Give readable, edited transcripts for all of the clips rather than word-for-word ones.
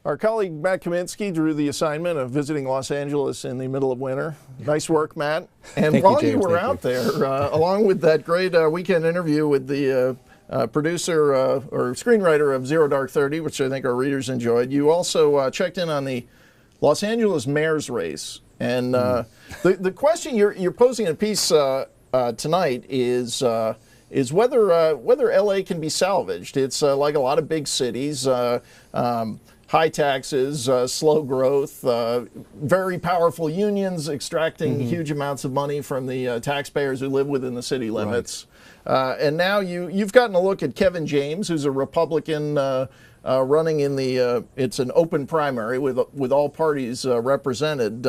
Our colleague Matt Kaminsky drew the assignment of visiting Los Angeles in the middle of winter. Nice work, Matt. And while you were out there, along with that great weekend interview with the producer or screenwriter of Zero Dark 30, which I think our readers enjoyed, you also checked in on the Los Angeles mayor's race. And the question you're posing in a piece tonight is whether LA can be salvaged. It's like a lot of big cities. High taxes, slow growth, very powerful unions extracting huge amounts of money from the taxpayers who live within the city limits. Right. And now you've gotten a look at Kevin James, who's a Republican running in the, it's an open primary with all parties represented.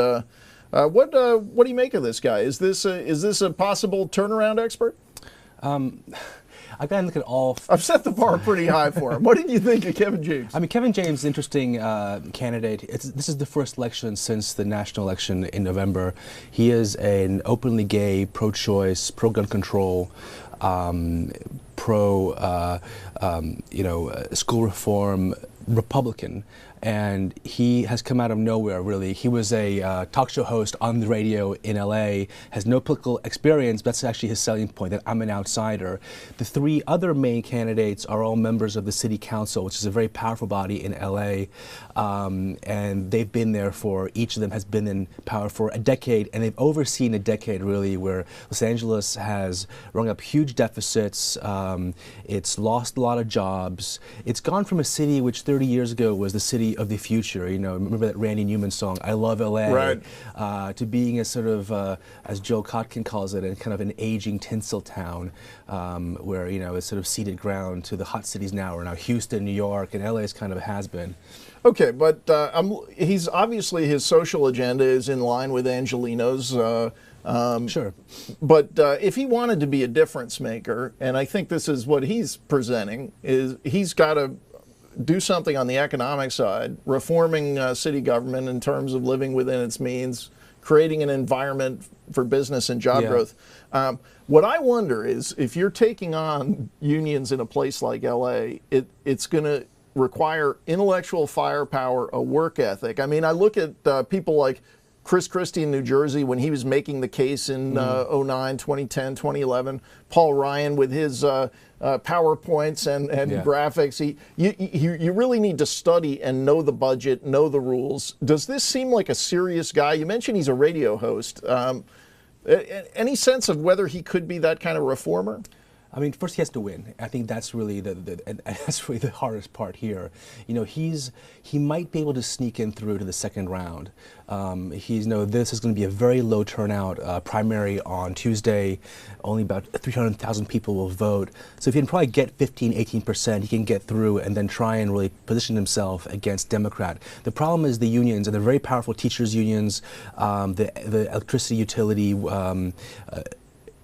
What do you make of this guy? Is this a possible turnaround expert? I've got to look at all. I've set the bar pretty high for him. What did you think of Kevin James? I mean, Kevin James is an interesting candidate. This is the first election since the national election in November. He is an openly gay, pro-choice, pro-gun control, school reform Republican. And he has come out of nowhere, really. He was a talk show host on the radio in LA, has no political experience, but that's actually his selling point, that I'm an outsider. The three other main candidates are all members of the city council, which is a very powerful body in LA. And they've been there for, each of them has been in power for a decade, and they've overseen a decade, really, where Los Angeles has rung up huge deficits. It's lost a lot of jobs. It's gone from a city which 30 years ago was the city of the future, you know, remember that Randy Newman song, I Love LA, right. To being a sort of, as Joe Kotkin calls it, a kind of an aging tinsel town, where, you know, it's sort of ceded ground to the hot cities now, or now Houston, New York, and LA is kind of a has-been. Okay, but he's obviously, his social agenda is in line with Angelino's. Sure. But if he wanted to be a difference maker, and I think this is what he's presenting, is he's got to do something on the economic side, reforming city government in terms of living within its means, creating an environment for business and job growth. What I wonder is, if you're taking on unions in a place like LA, it's going to require intellectual firepower, a work ethic. I mean, I look at people like Chris Christie in New Jersey when he was making the case in 09, 2010, 2011. Paul Ryan with his PowerPoints and graphics. You really need to study and know the budget, know the rules. Does this seem like a serious guy? You mentioned he's a radio host. Any sense of whether he could be that kind of reformer? I mean, first he has to win. I think that's really that's really the hardest part here. You know, he might be able to sneak in through to the second round. This is going to be a very low turnout primary on Tuesday. Only about 300,000 people will vote. So if he can probably get 15–18%, he can get through and then try and really position himself against Democrat. The problem is the unions, and the very powerful teachers unions, the electricity utility.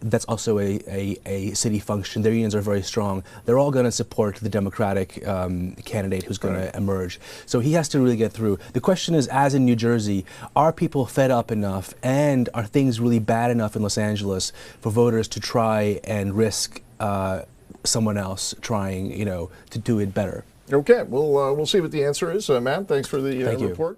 That's also a city function. Their unions are very strong. They're all going to support the Democratic candidate who's going to emerge. So he has to really get through. The question is, as in New Jersey, are people fed up enough, and are things really bad enough in Los Angeles for voters to try and risk someone else trying, you know, to do it better? Okay, we'll see what the answer is. Matt, thanks for the report.